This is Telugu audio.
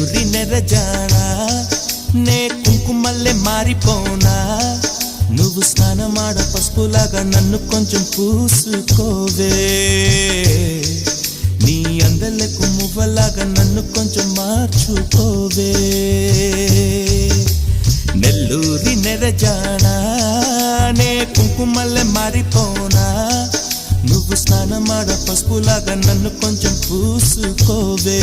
నెల్లూరి నెరజానా నే కుంకుమల్లే మారిపోనా నువ్వు స్నానమాడ పసుపులాగా నన్ను కొంచెం పూసుకోవే నీ అందలకు మువ్వలాగా నన్ను కొంచెం మార్చుకోవే నెల్లూరి నెరజానా నే కుంకుమల్లే మారిపోనా నువ్వు స్నానమాడ పసుపులాగా నన్ను కొంచెం పూసుకోవే